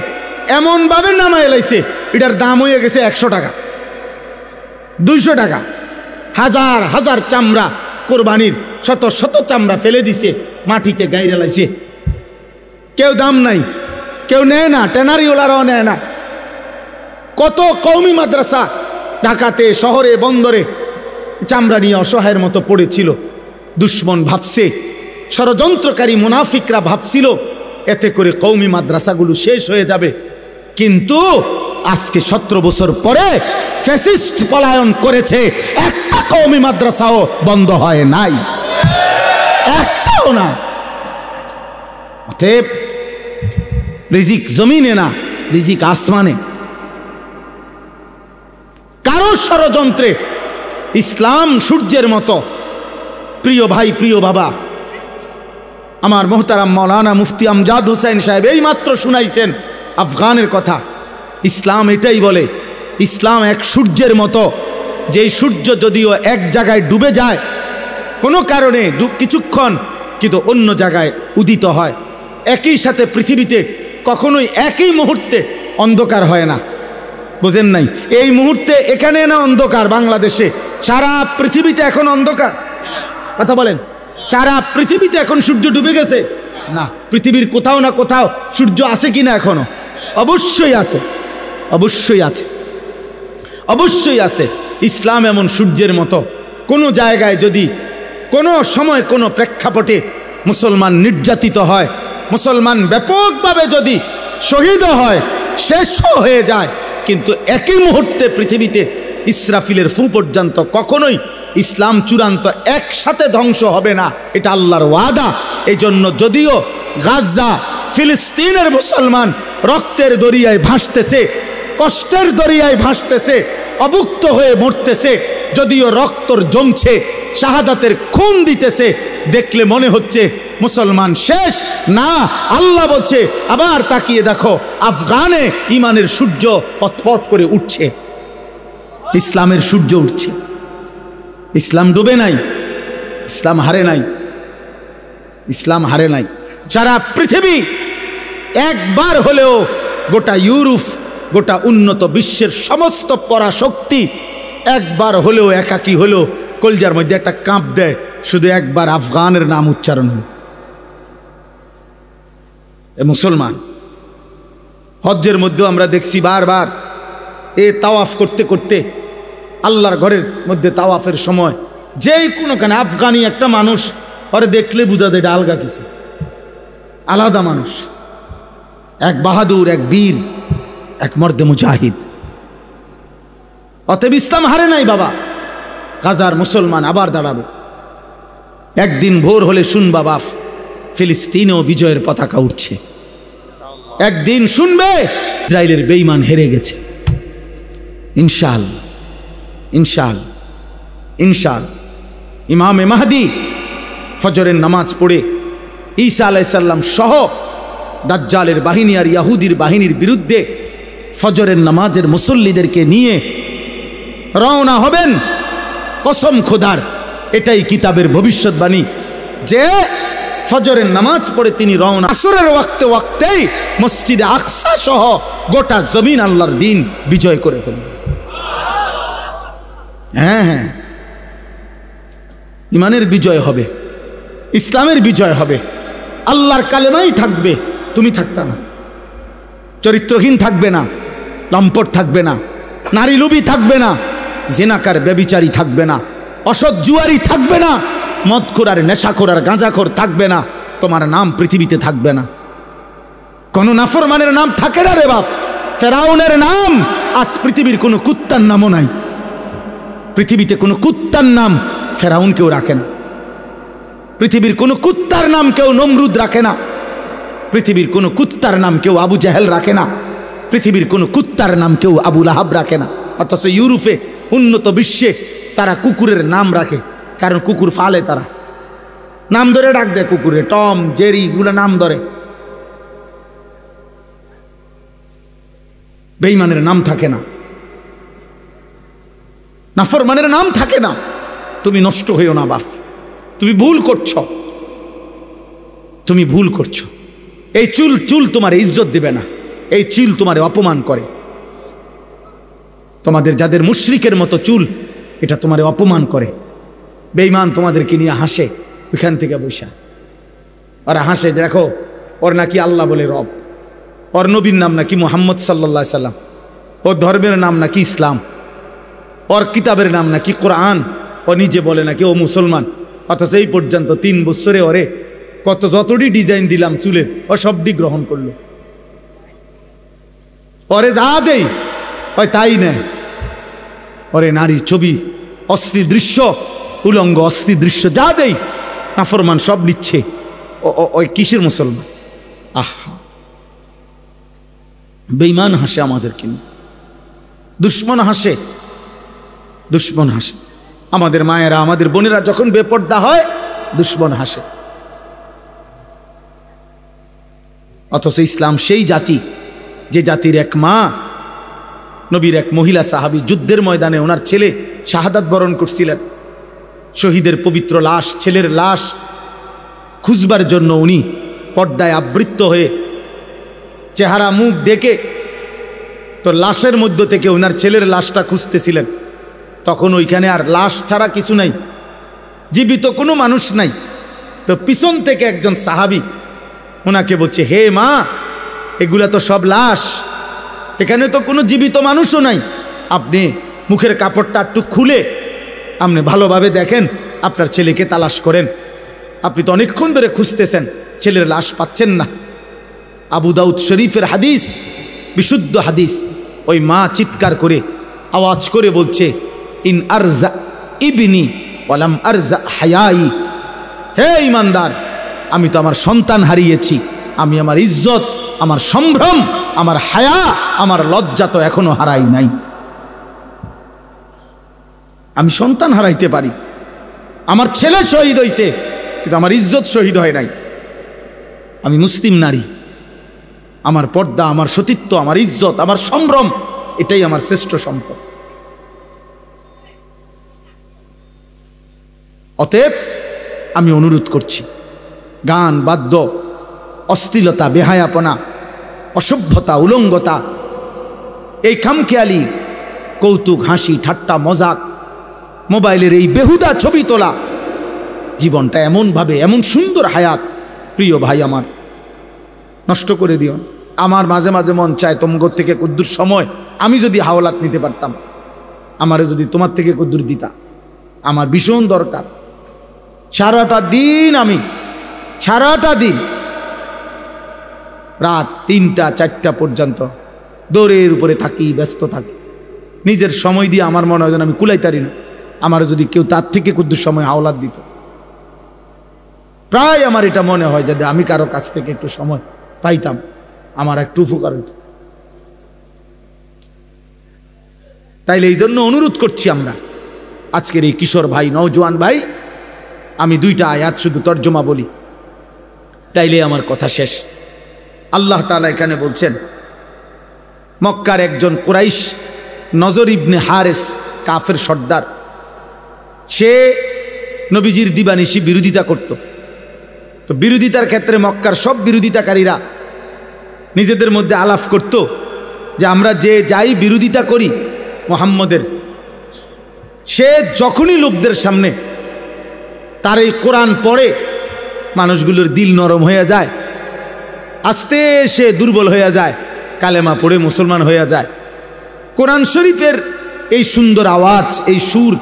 এমনভাবে নামায় লাইছে, এটার দাম হয়ে গেছে 100 টাকা, 200 টাকা। হাজার হাজার চামড়া, কোরবানির শত শত চামড়া ফেলে দিছে, মাটিতে গাইরে লাইছে। কেউ দাম নাই, কেউ নেয় না, ট্যানারিওয়ালারাও নেয় না। কত কওমি মাদ্রাসা ঢাকাতে, শহরে, বন্দরে চামড়া নিয়ে অসহায়ের মতো পড়েছিল। দুশ্মন ভাবছে, ষড়যন্ত্রকারী মুনাফিকরা ভাবছিল এতে করে কওমি মাদ্রাসাগুলো শেষ হয়ে যাবে। কিন্তু আজকে 17 বছর পরে ফ্যাসিস্ট পলায়ন করেছে, একটা কওমি মাদ্রাসাও বন্ধ হয় নাই, একটাও না। অতএব রিজিক জমিনে না, রিজিক আসমানে। কারো ষড়যন্ত্রে ইসলাম সূর্যের মতো। প্রিয় ভাই, প্রিয় বাবা, আমার মোহতারাম মাওলানা মুফতি আমজাদ হোসেন সাহেব এই মাত্র শুনাইছেন আফগানের কথা। ইসলাম এটাই বলে, ইসলাম এক সূর্যের মতো, যেই সূর্য যদিও এক জায়গায় ডুবে যায় কোনো কারণে কিছুক্ষণ, কিন্তু অন্য জায়গায় উদিত হয়। একই সাথে পৃথিবীতে কখনোই একই মুহূর্তে অন্ধকার হয় না, বুঝেন নাই? এই মুহূর্তে এখানে না অন্ধকার, বাংলাদেশে, সারা পৃথিবীতে এখন অন্ধকার। কথা বলেন, সারা পৃথিবীতে এখন সূর্য ডুবে গেছে? না, পৃথিবীর কোথাও না কোথাও সূর্য আছে কিনা এখনো? অবশ্যই আছে, অবশ্যই আছে, অবশ্যই আছে। ইসলাম এমন সূর্যের মতো, কোনো জায়গায় যদি কোনো সময় কোনো প্রেক্ষাপটে মুসলমান নির্যাতিত হয়, মুসলমান ব্যাপকভাবে যদি শহীদ হয়, শেষও হয়ে যায়, কিন্তু একই মুহূর্তে পৃথিবীতে ইসরাফিলের ফু পর্যন্ত কখনোই ইসলাম চূড়ান্ত একসাথে ধ্বংস হবে না, এটা আল্লাহর ওয়াদা। এই জন্য যদিও গাজা, ফিলিস্তিনের মুসলমান রক্তের দরিয়ায় ভাসতেছে, কষ্টের দরিয়ায় ভাসতেছে, অভুক্ত হয়ে মরতেছে। যদিও রক্তর জমছে, শাহাদাতের খুন দিতেছে, দেখলে মনে হচ্ছে মুসলমান শেষ। না, আল্লাহ বলছে আবার তাকিয়ে দেখো, আফগানে ইমানের সূর্য পথপথ করে উঠছে, ইসলামের সূর্য উঠছে। ইসলাম ডুবে নাই, ইসলাম হারে নাই, ইসলাম হারে নাই। সারা পৃথিবী একবার হলেও, গোটা ইউরোপ, গোটা উন্নত বিশ্বের সমস্ত পরাশক্তি একবার হলেও, একাকী হলেও কলজার মধ্যে একটা কাঁপ দেয়, শুধু একবার আফগানের নাম উচ্চারণ হল। এ মুসলমান। হজ্জের মধ্যেও আমরা দেখছি বারবার এ তাওয়াফ করতে করতে, আল্লাহর ঘরের মধ্যে তাওয়াফের সময় যেই কোনোখানে আফগানি একটা মানুষ, ওরে দেখলে বোঝা যায় এটা আলগা কিছু, আলাদা মানুষ, এক বাহাদুর, এক বীর, এক মর্দে মুজাহিদ। অতএব ইসলাম হারে নাই বাবা। গাজার মুসলমান আবার দাঁড়াবে। একদিন ভোর হলে শুনবা বাপ, ফিলিস্তিনেও বিজয়ের পতাকা উঠছে। একদিন শুনবে ইসরায়েলের বেঈমান হেরে গেছে। ইনশাআল্লাহ, ইনশাআল্লাহ, ইনশাআল্লাহ। ইমামে মাহদি ফজরের নামাজ পড়ে ঈসা আলাইহিস সালাম সহ দাজ্জালের বাহিনী আর ইয়াহুদির বাহিনীর বিরুদ্ধে ফজরের নামাজের মুসল্লিদেরকে নিয়ে রওনা হবেন। কসম খোদার, এটাই কিতাবের ভবিষ্যৎবাণী যে ফজরের নামাজ পড়ে তিনি রওনা। আসরের ওয়াক্তেই মসজিদে আকসা সহ গোটা জমিন আল্লাহর দিন বিজয় করে ফেলবেন। হ্যাঁ হ্যাঁ, ইমানের বিজয় হবে, ইসলামের বিজয় হবে, আল্লাহর কালেমাই থাকবে, তুমি থাকতা না। চরিত্রহীন থাকবে না, লম্পট থাকবে না, নারী লোভী থাকবে না, জিনাকার ব্যভিচারী থাকবে না, অসৎ জুয়ারি থাকবে না, মদখোর, নেশাখোর আর গাঁজাখোর থাকবে না। তোমার নাম পৃথিবীতে থাকবে না। কোন নাফরমানের নাম থাকে না রে বাপ। ফেরাউনের নাম আজ পৃথিবীর কোনো কুত্তার নামও নাই। পৃথিবীতে কোনো কুত্তার নাম ফেরাউন কেউ রাখে না। পৃথিবীর কোনো কুত্তার নাম কেউ নমরুদ রাখে না। পৃথিবীর কোনো কুত্তার নাম কেউ আবু জাহেল রাখে না। পৃথিবীর কোনো কুত্তার নাম কেউ আবু লাহাব রাখে না। অথচ ইউরোপে, উন্নত বিশ্বে তারা কুকুরের নাম রাখে, কারণ কুকুর ফালে, তারা নাম ধরে ডাক দেয় কুকুরে, টম, জেরি, এগুলো নাম ধরে। বেঈমানের নাম থাকে না, নাফরমানের নাম থাকে না। তুমি নষ্ট হইও না বাপ, তুমি ভুল করছ, তুমি ভুল করছো। এই চুল তোমার ইজ্জত দিবে না, এই চুল তোমার অপমান করে। তোমাদের যাদের মুশরিকের মতো চুল, এটা তোমার অপমান করে। বেঈমান তোমাদেরকে নিয়ে হাসে ওইখান থেকে বৈশা, ওরা হাসে, দেখো ওর নাকি আল্লাহ বলে রব, ওর নবীর নাম নাকি মুহাম্মদ সাল্লাল্লাহু আলাইহি সাল্লাম, ওর ধর্মের নাম নাকি ইসলাম, ওর কিতাবের নাম নাকি কোরআন, ও নিজে বলে নাকি ও মুসলমান। অথচ এই পর্যন্ত 3 বছরে ওরে যতটি ডিজাইন দিলাম চুলের, ও সবটি গ্রহণ করলো। ওরে যা দেই হয় তাই নেয়। ওরে নারীর ছবি, অস্থির দৃশ্য, উলঙ্গ অস্থির দৃশ্য যা দেই, নাফরমান সব নিচ্ছে। ওই কিসের মুসলমান? আহা, বেঈমান হাসে আমাদেরকে নিয়ে, দুশ্মন হাসে, দুশ্মন হাসে। আমাদের মায়েরা, আমাদের বোনেরা যখন বেপর্দা হয়, দুশ্মন হাসে। অথচ ইসলাম সেই জাতি, যে জাতির এক মা, নবীর এক মহিলা সাহাবী, যুদ্ধের ময়দানে ওনার ছেলে শাহাদাত বরণ করছিলেন। শহীদের পবিত্র লাশ, ছেলের লাশ খুঁজবার জন্য উনি পর্দায় আবৃত্ত হয়ে চেহারা মুখ ডেকে তো লাশের মধ্য থেকে ওনার ছেলের লাশটা খুঁজতেছিলেন। তখন ওইখানে আর লাশ ছাড়া কিছু নাই, জীবিত কোনো মানুষ নাই। তো পিছন থেকে একজন সাহাবী ওনাকে বলছে, হে মা, এগুলা তো সব লাশ, এখানে তো কোনো জীবিত মানুষও নাই। আপনি মুখের কাপড়টা একটু খুলে আপনি ভালোভাবে দেখেন, আপনার ছেলেকে তালাশ করেন। আপনি তো অনেকক্ষণ ধরে খুঁজতেছেন, ছেলের লাশ পাচ্ছেন না। আবু দাউদ শরীফের হাদিস, বিশুদ্ধ হাদিস। ওই মা চিৎকার করে আওয়াজ করে বলছে, ইন আরজা ইবনি ওয়ালাম আরজা হায়াই। হে ইমানদার, আমি তো আমার সন্তান হারিয়েছি, আমি আমার ইজ্জত, আমার সম্ভ্রম, আমার হায়া, আমার লজ্জা তো এখনো হারাই নাই। আমি সন্তান হারাইতে পারি, আমার ছেলে শহীদ হয়েছে, কিন্তু আমার ইজ্জত শহীদ হয় নাই। আমি মুসলিম নারী, আমার পর্দা, আমার সতীত্ব, আমার ইজ্জত, আমার সম্ভ্রম, এটাই আমার শ্রেষ্ঠ সম্পদ। অতএব আমি অনুরোধ করছি, গান, বাদ্য, অশ্লীলতা, বেহায়াপনা, অসভ্যতা, উলঙ্গতা, এই খামখেয়ালি কৌতুক, হাসি, ঠাট্টা, মজাক, মোবাইলের এই বেহুদা ছবি তোলা, জীবনটা এমনভাবে, এমন সুন্দর হায়াত, প্রিয় ভাই আমার, নষ্ট করে দিও। আমার মাঝে মাঝে মন চায় তোমার থেকে কদ্দুর সময় আমি যদি হাওলাত নিতে পারতাম, আমারে যদি তোমার থেকে কদ্দুর দিতা, আমার ভীষণ দরকার। সারাটা দিন আমি, সারাটা দিন রাত 3টা 4টা পর্যন্ত দৌড়ের উপরে থাকি, ব্যস্ত থাকি, নিজের সময় দিয়ে আমার মনে হয় যেন আমি কুলাইতারি না। আমার যদি কেউ তার থেকে কদ্দুর সময় হাওলাত দিত, প্রায় আমার এটা মনে হয় যদি আমি কারো কাছ থেকে একটু সময় পাইতাম, আমার একটু উপকার হইত। তাইলে এই জন্য অনুরোধ করছি আমরা, আজকের এই কিশোর ভাই, নওজোয়ান ভাই, আমি 2টা আয়াত শুধু তর্জমা বলি, তাইলে আমার কথা শেষ। আল্লাহ তাআলা এখানে বলছেন, মক্কার একজন কুরাইশ, নজর ইবনে হারেস, কাফের সর্দার, সে নবীজির দিবানিশি বিরোধিতা করত। তো বিরোধিতার ক্ষেত্রে মক্কার সব বিরোধিতাকারীরা নিজেদের মধ্যে আলাপ করত যে আমরা যে যাই বিরোধিতা করি মুহাম্মদের, সে যখনই লোকদের সামনে তার এই কোরআন পড়ে মানুষগুলোর দিল নরম হয়ে যায়, আস্তে সে দুর্বল হয়ে যায়, কালেমা পড়ে মুসলমান হয়ে যায়। কোরআন শরীফের এই সুন্দর আওয়াজ, এই সুর,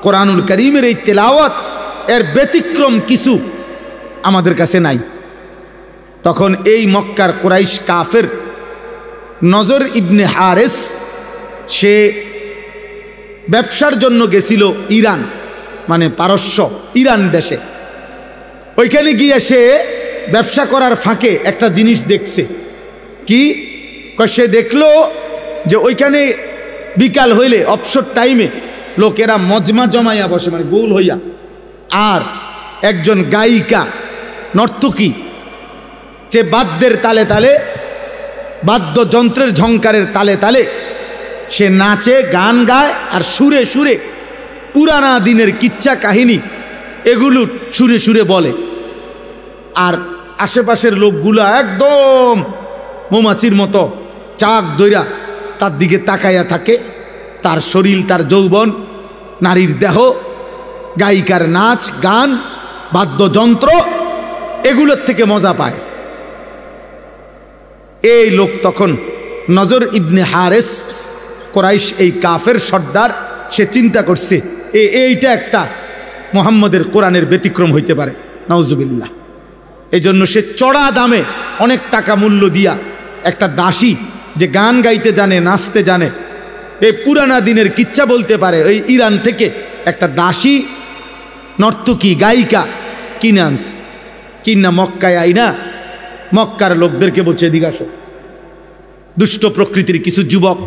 কোরআনুল কারীমের এই তেলাওয়াত, এর ব্যতিক্রম কিছু আমাদের কাছে নাই। তখন এই মক্কার কুরাইশ কাফের নজর ইবনে হারেস, সে ব্যবসার জন্য গেছিল ইরান, মানে পারস্য, ইরান দেশে। ওইখানে গিয়ে সে ব্যবসা করার ফাঁকে একটা জিনিস দেখছে। কি? সে দেখলো যে ওইখানে বিকাল হইলে, অবসর টাইমে লোকেরা মজমা জমাইয়া বসে, মানে গোল হইয়া, আর একজন গায়িকা, নর্তকী, যে বাদ্যের তালে তালে, বাদ্যযন্ত্রের ঝংকারের তালে তালে সে নাচে, গান গায়, আর সুরে সুরে পুরানা দিনের কিচ্ছা কাহিনী এগুলো সুরে সুরে বলে। আর আশেপাশের লোকগুলো একদম মৌমাছির মতো চাক দইরা তার দিকে তাকাইয়া থাকে। তার শরীর, তার যৌবন, নারীর দেহ, গায়িকার নাচ, গান, বাদ্যযন্ত্র, এগুলোর থেকে মজা পায়। এই লোক তখন নজর ইবনে হারেস, কুরাইশ এই কাফের সর্দার, সে চিন্তা করছে এইটা একটা মুহাম্মদের কোরআনের ব্যতিক্রম হইতে পারে, নাউজুবিল্লাহ। এই জন্য সে চড়া দামে অনেক টাকা মূল্য দিয়া একটা দাসী, যে গান গাইতে জানে, নাচতে জানে, এই পুরানা দিনের কিচ্ছা বলতে পারে, ওই ইরান থেকে একটা দাসী, নর্তকী, গায়িকা কিনে আনছে। কিনা মক্কায় আইনা মক্কার লোকদেরকে বলছে, এদিকে আসো। দুষ্ট প্রকৃতির কিছু যুবক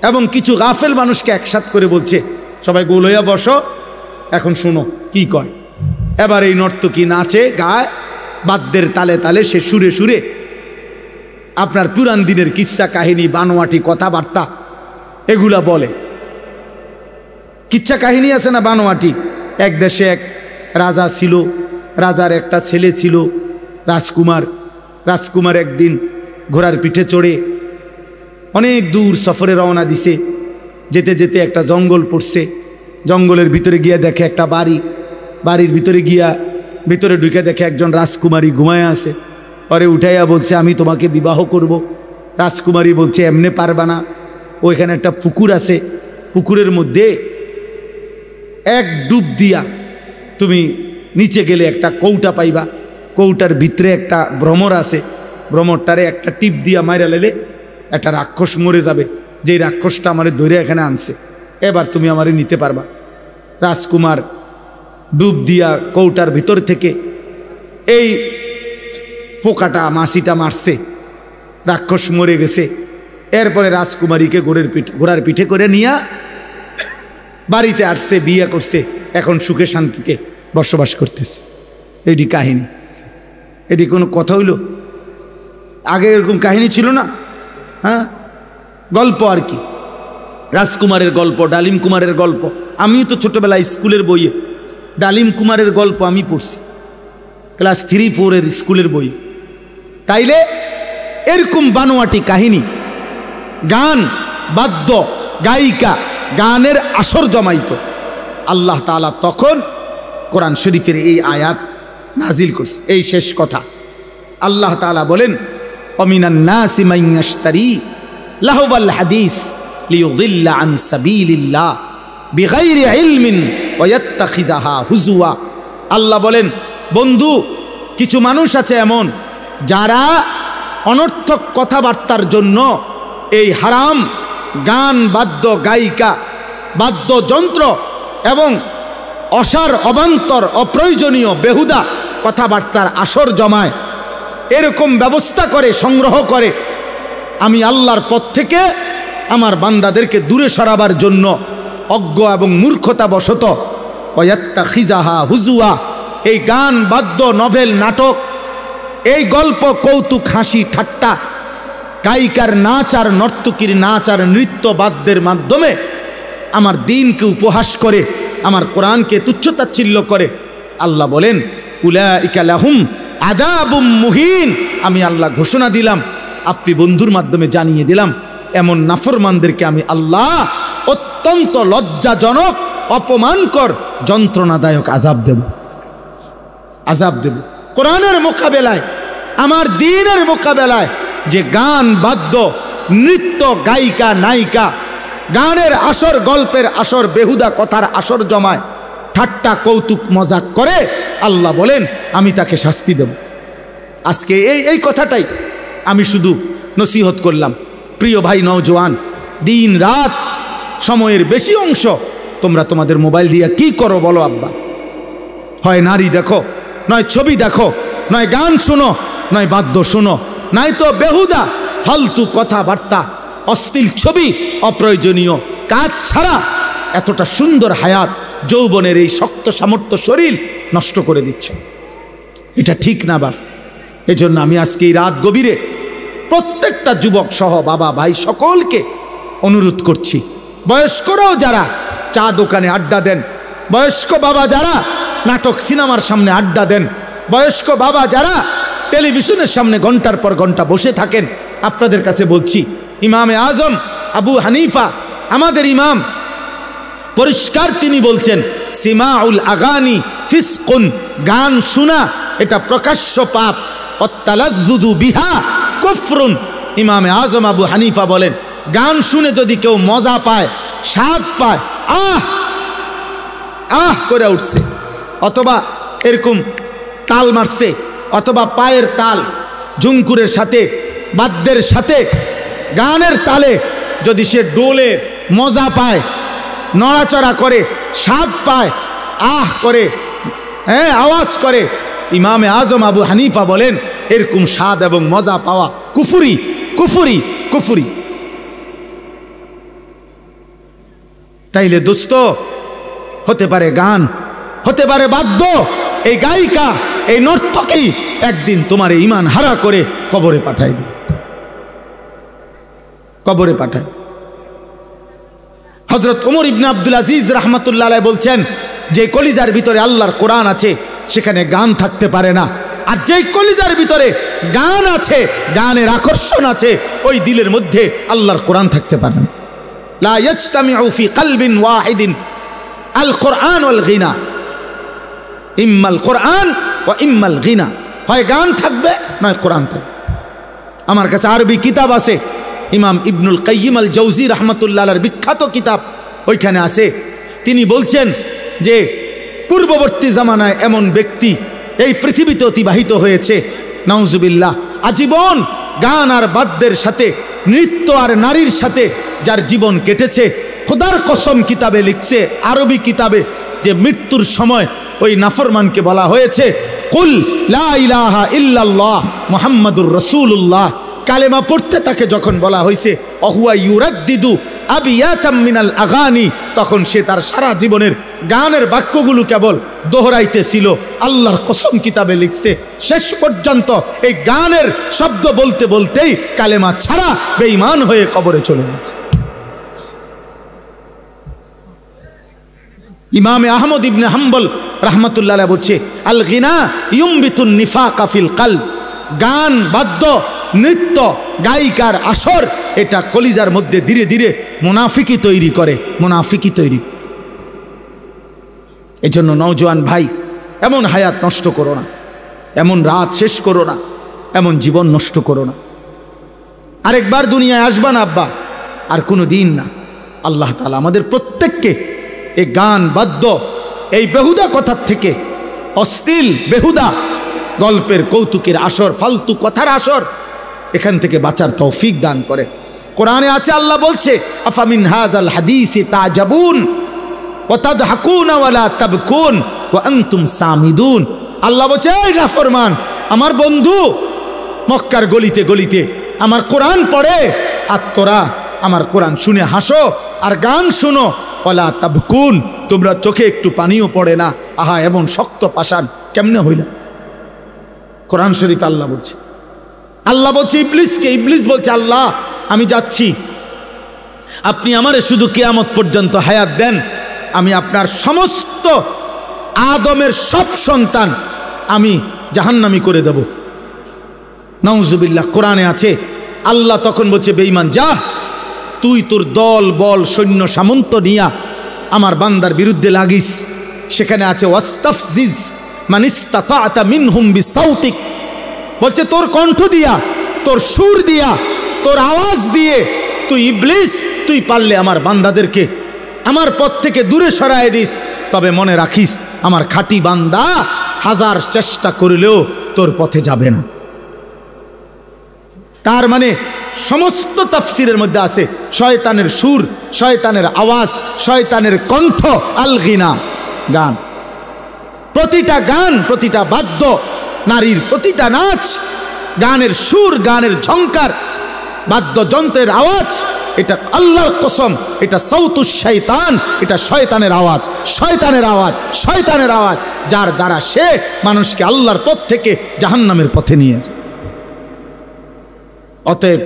এবং কিছু গাফেল মানুষকে একসাথ করে বলছে, সবাই গোল হইয়া বসো, এখন শুনো কি কয়। এবার এই নর্তকী নাচে, গায়, বাদ্যের তালে তালে সে সুরে সুরে আপনার পুরান দিনের কিচ্ছা কাহিনী, বানোয়াটি কথাবার্তা এগুলা বলে। কিচ্ছা কাহিনী আছে না বানোয়াটি। এক দেশে এক রাজা ছিল, রাজার একটা ছেলে ছিল রাজকুমার। রাজকুমার একদিন ঘোড়ার পিঠে চড়ে অনেক দূর সফরে রওনা দিছে। যেতে যেতে একটা জঙ্গল পড়ছে। জঙ্গলের ভিতরে গিয়া দেখে একটা বাড়ি। বাড়ির ভিতরে গিয়া ভিতরে ঢুকে দেখে একজন রাজকুমারী ঘুমায় আছে। পরে উঠাইয়া বলছে, আমি তোমাকে বিবাহ করব। রাজকুমারী বলছে, এমনে পারবা না, ওইখানে একটা পুকুর আছে, পুকুরের মধ্যে এক ডুব দিয়া তুমি নিচে গেলে একটা কৌটা পাইবা। কৌটার ভিতরে একটা ভ্রমর আছে, ভ্রমরটারে একটা টিপ দিয়া মাইরা লেলে একটা রাক্ষস মরে যাবে, যেই রাক্ষসটা আমারে ধরে এখানে আনছে, এবার তুমি আমারে নিতে পারবা। রাজকুমার ডুব দিয়া কৌটার ভিতর থেকে এই পোকাটা মাছিটা মারছে, রাক্ষস মরে গেছে। এরপরে রাজকুমারীকে ঘোড়ার পিঠে করে নিয়ে বাড়িতে আসছে, বিয়ে করছে, এখন সুখে শান্তিতে বসবাস করতেছে। এটি কাহিনী, এটি কোনো কথা হইল? আগে এরকম কাহিনী ছিল না। হ্যাঁ, গল্প আর কি, রাজকুমারের গল্প, ডালিম কুমারের গল্প। আমি তো ছোটবেলায় স্কুলের বইয়ে ডালিম কুমারের গল্প আমি পড়ছি, ক্লাস 3-4 স্কুলের বই। তাইলে এরকম বানোয়াটি কাহিনী, গান, বাদ্য, গায়িকা, গানের আসর জমাইত। আল্লাহ তাআলা তখন কোরআন শরীফের এই আয়াত নাজিল করছে। এই শেষ কথা আল্লাহ তাআলা বলেন, অমিনান নাসি মান ইয়াশতারি লাহওয়াল হাদিস লিয়ুদিল্লা আন সাবিলিল্লাহ বিগাইরি ইলমিন ওয়া ইয়াত্তাখিযাহা হুজুয়া। আল্লাহ বলেন, বন্ধু, কিছু মানুষ আছে এমন যারা অনর্থক কথাবার্তার জন্য এই হারাম গান, বাদ্য, গায়িকা, বাদ্যযন্ত্র এবং অসার, অবান্তর, অপ্রয়োজনীয় বেহুদা কথাবার্তার আসর জমায়, এরকম ব্যবস্থা করে, সংগ্রহ করে। আমি আল্লাহর পথ থেকে আমার বান্দাদেরকে দূরে সরাবার জন্য অজ্ঞ এবং মূর্খতা বশত ওয়াত্তাখিযাহা হুজুয়া, এই গান, বাদ্য, নভেল, নাটক, এই গল্প, কৌতুক, হাসি, ঠাট্টা, গায়িকার নাচ আর নর্তকীর নাচ আর নৃত্য বাদ্যের মাধ্যমে আমার দ্বীনকে উপহাস করে, আমার কোরআনকে তুচ্ছতাচ্ছিল্য করে। আল্লাহ বলেন, উলাইকা লাহুম আযাবুম মুহিন। আমি আল্লাহ ঘোষণা দিলাম, আপনি বন্ধুর মাধ্যমে জানিয়ে দিলাম, এমন নাফরমানদেরকে আমি আল্লাহ অত্যন্ত লজ্জাজনক, অপমানকর, যন্ত্রণাদায়ক আযাব দেব, আযাব দেব। কোরআনের মোকাবেলায়, আমার দ্বীনের মোকাবেলায় যে গান, বাদ্য, নৃত্য, গায়িকা, নায়িকা, গানের আসর, গল্পের আসর, বেহুদা কথার আসর জমায়, ঠাট্টা, কৌতুক, মজাক করে, আল্লাহ বলেন আমি তাকে শাস্তি দেব। আজকে এই কথাটাই আমি শুধু নসিহত করলাম। প্রিয় ভাই নওজোয়ান, দিন রাত সময়ের বেশি অংশ তোমরা তোমাদের মোবাইল দিয়ে কি করো বলো আব্বা? হয় নারী দেখো, নয় ছবি দেখো, নয় গান শুনো, নয় বাদ্য শুনো, নাই তো বেহুদা ফালতু কথাবার্তা, অশ্লীল ছবি, অপ্রয়োজনীয় কাজ ছাড়া এতটা সুন্দর হায়াত, যৌবনের এই শক্ত সামর্থ্য শরীর নষ্ট করে দিচ্ছ। এটা ঠিক না বাপ। এজন্য আমি আজকে এই রাত গভীরে প্রত্যেকটা যুবক সহ বাবা, ভাই সকলকে অনুরোধ করছি, বয়স্করাও যারা চা দোকানে আড্ডা দেন, বয়স্ক বাবা যারা নাটক সিনেমার সামনে আড্ডা দেন, বয়স্ক বাবা যারা টেলিভিশনের সামনে ঘন্টার পর ঘন্টা বসে থাকেন, আপনাদের কাছে বলছি, ইমামে আজম আবু হানিফা, আমাদের ইমাম, পরিষ্কার তিনি বলছেন, সিমাউল আগানি ফিসকুন, গান শোনা এটা প্রকাশ্য পাপ, অত্তালাজ্জুদু বিহা কুফরুন। ইমামে আজম আবু হানিফা বলেন, গান শুনে যদি কেউ মজা পায়, স্বাদ পায়, আহ আহ করে উঠছে, অথবা এরকম তাল মারছে, অথবা পায়ের তাল ঝুমকুরের সাথে, বাদ্যের সাথে, গানের তালে যদি সে ডোলে, মজা পায়, নড়াচড়া করে, স্বাদ পায়, আহ করে, হ্যাঁ আওয়াজ করে, ইমামে আজম আবু হানিফা বলেন এরকম স্বাদ এবং মজা পাওয়া কুফরি, কুফরি, কুফরি। তাইলে দোস্ত, হতে পারে গান, হতে পারে বাদ্য, এই গায়িকা, এই নর্তকী একদিন তোমার ঈমান হারা করে কবরে পাঠায় দিবে, কবরে পাঠায়। হযরত ওমর ইবনে আব্দুল আজিজ রাহমাতুল্লাহ আলাইহি বলছেন, যে কলিজার ভিতরে আল্লাহর কোরআন আছে সেখানে গান থাকতে পারে না, আর যেই কলিজার ভিতরে গান আছে, গানের আকর্ষণ আছে, ওই দিলের মধ্যে আল্লাহর কোরআন থাকতে পারে না। লা ইয়াজতামিউ ফি কলবিন ওয়াহিদিন আল কোরআন ওয়াল গিনা, ইম্মাল কোরআন ওয়া ইম্মাল গিনা, হয় গান থাকবে নয় কোরআন থাকবে। আমার কাছে আরবি কিতাব আছে, ইমাম ইবনুল কাইয়িম আল জাওজি রাহমাতুল্লাহ আলাইহির বিখ্যাত কিতাব, ওইখানে আছে, তিনি বলছেন যে পূর্ববর্তী জামানায় এমন ব্যক্তি এই পৃথিবীতে অতিবাহিত হয়েছে, নাউজুবিল্লাহ, আজীবন গান আর বাদ্যের সাথে, নৃত্য আর নারীর সাথে যার জীবন কেটেছে, খোদার কসম কিতাবে লিখছে, আরবি কিতাবে, যে মৃত্যুর সময় ওই নাফরমানকে বলা হয়েছে, কুল লা ইলাহা ইল্লাল্লাহ মুহাম্মাদুর রাসূলুল্লাহ, কালেমা পড়তে তাকে যখন বলা হয়েছে অহুয়া ইউরাদ্দিদু আবিয়াতাম মিনাল আগানি, তখন সে তার সারা জীবনের গানের বাক্যগুলো কেবল দোহরাইতেছিল। আল্লাহর কসম কিতাবে লিখছে শেষ পর্যন্ত এই গানের শব্দ বলতে বলতেই কালেমা ছাড়া বেঈমান হয়ে কবরে চলে গেছে। ইমামে আহমদ ইবনে হাম্বল রাহমাতুল্লাহ আলাইহি বলছে আল গিনা ইউমবিতুন নিফাকা ফিল কলব, গান বাদ্য নৃত্য গায়িকার আসর এটা কলিজার মধ্যে ধীরে ধীরে মুনাফিকি তৈরি করে, মুনাফিকি তৈরি। এজন্য নওজোয়ান ভাই, এমন হায়াত নষ্ট করো না, এমন রাত শেষ করো না, এমন জীবন নষ্ট করো না। আরেকবার দুনিয়ায় আসবা না আব্বা, আর কোনো দিন না। আল্লাহ তাআলা আমাদের প্রত্যেককে এই গান বাদ্য এই বেহুদা কথার থেকে, অশ্লীল বেহুদা গল্পের কৌতুকের আসর, ফালতু কথার আসর, এখান থেকে বাঁচার তৌফিক দান করে। কোরআনে আছে আল্লাহ বলছে আফামিন হাযাল হাদিসি তাজাবুন ওয়া তাদহাকুনা ওয়া লা তাবকুন ওয়া আনতুম সামিদুন। আল্লাহ বলছে এই নাফরমান আমার বন্ধু মক্কার গলিতে গলিতে আমার কোরআন পড়ে, আর তোরা আমার কোরআন শুনে হাসো আর গান শুনো, ওয়া লা তাবকুন, তোমরা চোখে একটু পানিও পড়ে না। আহা এমন শক্ত পাষাণ কেমনে হইলা? কোরআন শরীফ আল্লাহ বলছে। আল্লাহ বলছে ইবলিসকে, ইবলিস বলছে আল্লাহ আমি যাচ্ছি, আপনি আমারে শুধু কিয়ামত পর্যন্ত হায়াত দেন, আমি আপনার সমস্ত আদমের সব সন্তান আমি জাহান্নামী করে দেব। নাউজুবিল্লাহ। কোরআনে আছে আল্লাহ তখন বলছে বেঈমান যা, তুই তোর দল বল সৈন্য সামন্ত নিয়া আমার বান্দার বিরুদ্ধে লাগিস। সেখানে আছে ওয়াস্তাফজিজ মানিস্তাতা মিনহুম বিসাউতিক, বলছে তোর কণ্ঠ দিয়া, তোর সুর দিয়া, তোর আওয়াজ দিয়ে তুই ইবলিস, তুই পারলে আমার বান্দাদেরকে আমার পথ থেকে দূরে সরায় দিস। তবে মনে রাখিস আমার খাঁটি বান্দা হাজার চেষ্টা করলেও তোর পথে যাবে না। তার মানে সমস্ত তাফসিরের মধ্যে আছে শয়তানের সুর, শয়তানের আওয়াজ, শয়তানের কণ্ঠ আল গিনা, গান। প্রতিটা গান, প্রতিটা বাদ্য, নারীর প্রতিটা নাচ, গানের সুর, গানের ঝংকার, বাদ্যযন্ত্রের আওয়াজ, এটা আল্লাহর কসম, এটা সাউতুশ শয়তান, এটা শয়তানের আওয়াজ, শয়তানের আওয়াজ, শয়তানের আওয়াজ, যার দ্বারা সে মানুষকে আল্লাহর পথ থেকে জাহান্নামের পথে নিয়ে যায়। অতএব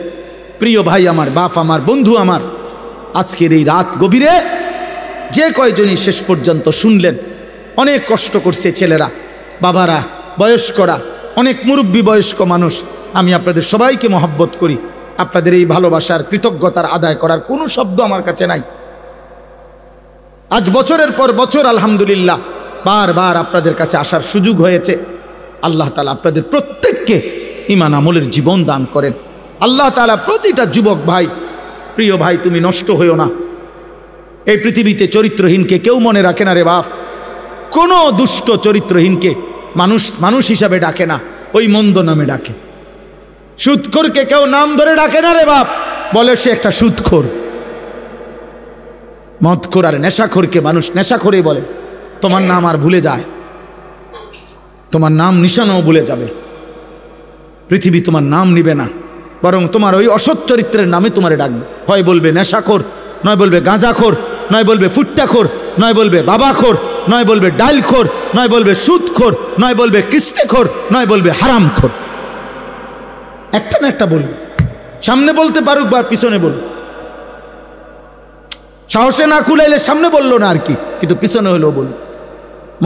প্রিয় ভাই আমার, বাপ আমার, বন্ধু আমার, আজকের এই রাত গভীরে যে কয়জনই শেষ পর্যন্ত শুনলেন, অনেক কষ্ট করছে ছেলেরা, বাবারা, বয়স্করা, অনেক মুরব্বী বয়স্ক মানুষ। আমি আপনাদের সবাইকে মহব্বত করি। আপনাদের এই ভালোবাসার কৃতজ্ঞতার আদায় করার কোনো শব্দ আমার কাছে নাই। আজ বছরের পর বছর আলহামদুলিল্লাহ বারবার আপনাদের কাছে আসার সুযোগ হয়েছে। আল্লাহ তাআলা আপনাদের প্রত্যেককে ঈমান আমলের জীবন দান করেন। আল্লাহ তাআলা প্রতিটা যুবক ভাই, প্রিয় ভাই তুমি নষ্ট হইও না। এই পৃথিবীতে চরিত্রহীনকে কেউ মনে রাখে না রে বাপ। কোনো দুষ্ট চরিত্রহীনকে মানুষ মানুষ হিসাবে ডাকে না, ওই মন্দ নামে ডাকে। সুদখোরকে কেউ নাম ধরে ডাকে না রে বাপ, বলে সে একটা সুদখোর। মদখোর আর নেশাখোরকে মানুষ নেশাখোরই বলে। তোমার নাম আর ভুলে যায়, তোমার নাম নিশানাও ভুলে যাবে। পৃথিবী তোমার নাম নিবে না, বরং তোমার ওই অসৎ চরিত্রের নামে তোমারে ডাকবে। হয় বলবে নেশাখোর, নয় বলবে গাঁজাখোর, নয় বলবে ফুট্টাখোর, নয় বলবে বাবাখোর, নয় বলবে ডাইলখোর, নয় বলবে সুদখোর, নয় বলবে কিস্তেখোর, নয় বলবে হারামখোর। একটা না একটা বলবে, সামনে বলতে পারুক বা পিছনে বলুক। সাহসে না কুলাইলে সামনে বললো না আর কি, কিন্তু পিছনে হলেও বলুক।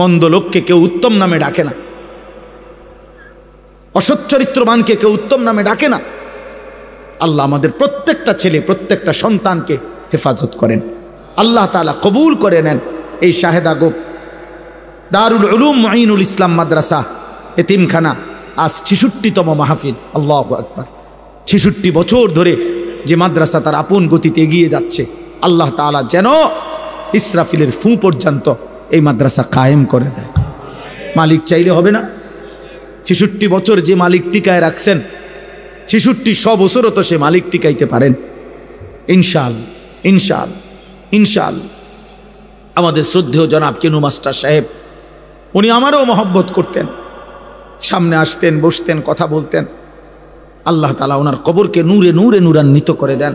মন্দ লোককে কেউ উত্তম নামে ডাকে না, অসৎ চরিত্রবানকে কেউ উত্তম নামে ডাকে না। আল্লাহ আমাদের প্রত্যেকটা ছেলে, প্রত্যেকটা সন্তানকে হেফাজত করেন। আল্লাহ তাআলা কবুল করে নেন এই শাহেদা গোপ দারুল উলুম মুঈনুল ইসলাম মাদ্রাসা এতিমখানা। আজ 66তম মাহফিল। আল্লাহু আকবার। 66 বছর ধরে যে মাদ্রাসা তার আপন গতিতে এগিয়ে যাচ্ছে, আল্লাহ তাআলা যেন ইসরাফিলের ফু পর্যন্ত এই মাদ্রাসা কায়েম করে দেয়। মালিক চাইলে হবে না? 66 বছর যে মালিক টিকায় রাখছেন, 66 বছরও তো সে মালিক টিকাইতে পারেন ইনশাআল্লাহ, ইনশাআল্লাহ, ইনশাআল্লাহ। আমাদের শ্রদ্ধেয় জনাব কেনু মাস্টার সাহেব, উনি আমারও মহব্বত করতেন। সামনে আসতেন, বসতেন, কথা বলতেন। আল্লাহ তাআলা ওনার কবরকে নূরে নূরে নূরান্বিত করে দেন।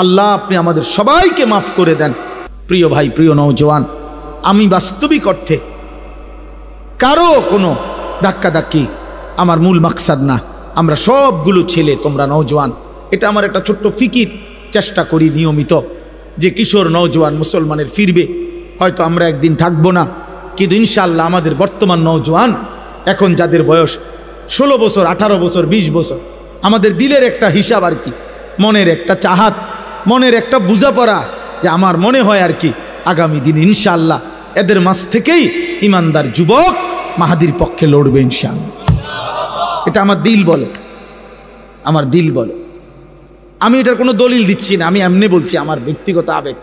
আল্লাহ আপনি আমাদের সবাইকে মাফ করে দেন। প্রিয় ভাই, প্রিয় নওজোয়ান, আমি বাস্তবিক অর্থে কারো কোনো ধাক্কাধাক্কি আমার মূল মাকসাদ না। আমরা সবগুলো ছেলে, তোমরা নওজোয়ান, এটা আমার একটা ছোট্ট ফিকির। চেষ্টা করি নিয়মিত যে কিশোর নওজোয়ান মুসলমানের ফিরবে। হয়তো আমরা একদিন থাকবো না, কিন্তু ইনশাআল্লাহ আমাদের বর্তমান নওজোয়ান, এখন যাদের বয়স 16 বছর, 18 বছর, 20 বছর, আমাদের দিলের একটা হিসাব আর কি, মনের একটা চাহাত, মনের একটা বুঝাপড়া, যে আমার মনে হয় আর কি আগামী দিন ইনশাআল্লাহ এদের মাঝ থেকেই ইমানদার যুবক মাহাদির পক্ষে লড়বে ইনশাআল্লাহ। এটা আমার দিল বলে, আমার দিল বলে। আমি এটার কোনো দলিল দিচ্ছি না, আমি এমনি বলছি, আমার ব্যক্তিগত আবেগ,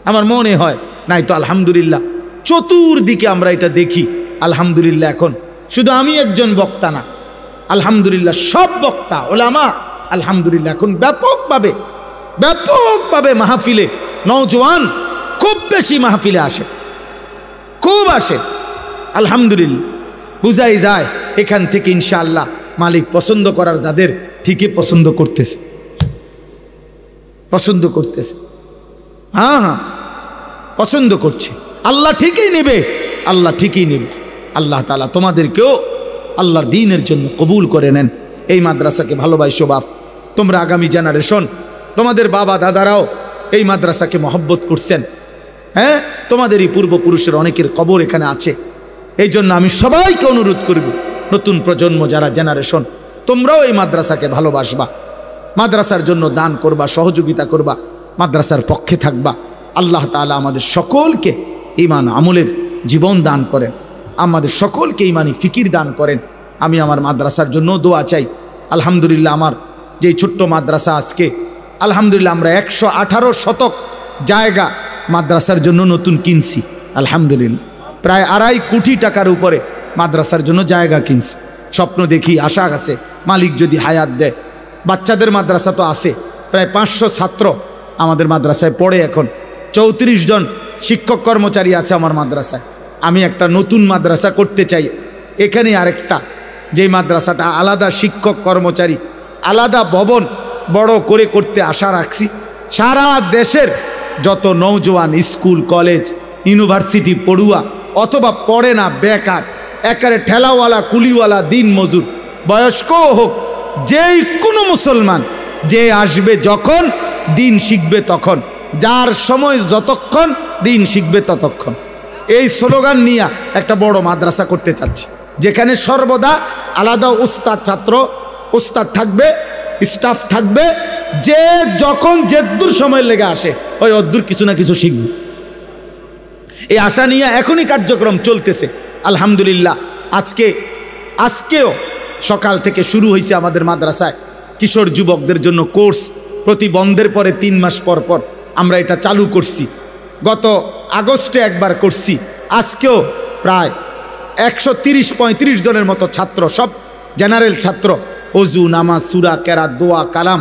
আমার মনে হয়। নাই তো আলহামদুলিল্লাহ চতুর্দিকে আমরা এটা দেখি। আলহামদুলিল্লাহ এখন শুধু আমি একজন বক্তা না, আলহামদুলিল্লাহ সব বক্তা ওলামা আলহামদুলিল্লাহ এখন ব্যাপকভাবে মাহফিলে, নওজোয়ান খুব বেশি মাহফিলে আসে, খুব আসে। আলহামদুলিল্লাহ বুঝাই যায় এখান থেকে ইনশাআল্লাহ মালিক পছন্দ করার যাদের, ঠিকই পছন্দ করতেছে, পছন্দ করতেছে। হ্যাঁ হ্যাঁ, পছন্দ করছে। আল্লাহ ঠিকই নেবে, আল্লাহ ঠিকই নেবে। আল্লাহ তাআলা তোমাদেরকেও আল্লাহর দ্বীনের জন্য কবুল করে নেন। এই মাদ্রাসাকে ভালোবাসো বাপ, তোমরা আগামী জেনারেশন, তোমাদের বাবা দাদারাও এই মাদ্রাসাকে মহব্বত করছেন। হ্যাঁ, তোমাদেরই পূর্বপুরুষের অনেকের কবর এখানে আছে। এই জন্য আমি সবাইকে অনুরোধ করব, নতুন প্রজন্ম যারা জেনারেশন, তোমরাও এই মাদ্রাসাকে ভালোবাসবা, মাদ্রাসার জন্য দান করবা, সহযোগিতা করবা, মাদ্রাসার পক্ষে থাকবা। আল্লাহ তাআলা আমাদের সকলকে ঈমান আমলের জীবন দান করেন, আমাদের সকলকে ঈমানি ফিকির দান করেন। আমি আমার মাদ্রাসার জন্য দোয়া চাই। আলহামদুলিল্লাহ আমার যেই ছোট্ট মাদ্রাসা আজকে আলহামদুলিল্লাহ আমরা 118 শতক জায়গা মাদ্রাসার জন্য নতুন কিনছি। আলহামদুলিল্লাহ প্রায় 2.5 কোটি টাকার উপরে মাদ্রাসার জন্য জায়গা কিনছি। স্বপ্ন দেখি, আশা আছে মালিক যদি হায়াত দেয়। বাচ্চাদের মাদ্রাসা তো আছে, প্রায় 500 ছাত্র আমাদের মাদ্রাসায় পড়ে। এখন 34 জন শিক্ষক কর্মচারী আছে আমার মাদ্রাসায়। আমি একটা নতুন মাদ্রাসা করতে চাই এখানে, আরেকটা, যেই মাদ্রাসাটা আলাদা শিক্ষক কর্মচারী, আলাদা ভবন বড় করে করতে আশা রাখছি। সারা দেশের যত নওজোয়ান স্কুল, কলেজ, ইউনিভার্সিটি পড়ুয়া অথবা পড়ে না, বেকার, একারে ঠেলাওয়ালা, কুলিওয়ালা, দিন মজুর, বয়স্কও হোক, যেই কোনো মুসলমান যে আসবে যখন দিন শিখবে তখন, যার সময় যতক্ষণ দিন শিখবে ততক্ষণ, এই স্লোগান নিয়ে একটা বড় মাদ্রাসা করতে চাচ্ছি, যেখানে সর্বদা আলাদা উস্তাদ, ছাত্র উস্তাদ থাকবে, স্টাফ থাকবে, যে যখন যেদূর সময় লেগে আসে ওই অদ্দূর কিছু না কিছু শিখবে। এই আশা নিয়ে এখনই কার্যক্রম চলতেছে। আলহামদুলিল্লাহ আজকেও সকাল থেকে শুরু হয়েছে আমাদের মাদ্রাসায় কিশোর যুবকদের জন্য কোর্স। প্রতি বন্ধের পরে 3 মাস পর পর আমরা এটা চালু করছি। গত আগস্টে একবার করছি, আজকেও প্রায় 130-35 জনের মতো ছাত্র, সব জেনারেল ছাত্র, অজু, নামাজ, সূরা, কেরাত, দোয়া, কালাম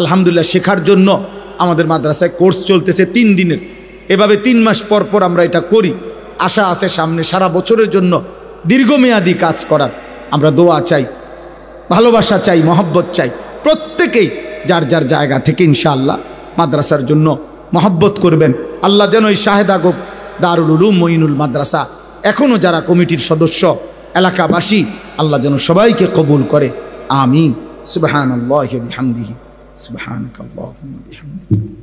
আলহামদুলিল্লাহ শেখার জন্য আমাদের মাদ্রাসায় কোর্স চলতেছে 3 দিনের। এভাবে 3 মাস পর পর আমরা এটা করি। আশা আছে সামনে সারা বছরের জন্য দীর্ঘমেয়াদী কাজ করার। আমরা দোয়া চাই, ভালোবাসা চাই, মহব্বত চাই। প্রত্যেকেই যার যার জায়গা থেকে ইনশাআল্লাহ মাদ্রাসার জন্য মহব্বত করবেন। আল্লাহ যেন এই শাহেদ আগব দারুল উলুম মঈনুল মাদ্রাসা এখনও যারা কমিটির সদস্য, এলাকাবাসী, আল্লাহ যেন সবাইকে কবুল করে। আমিন। সুবহানাল্লাহি ওয়া বিহামদিহি, সুবহানাকাল্লাহুম্মা ওয়া বিহামদিকা।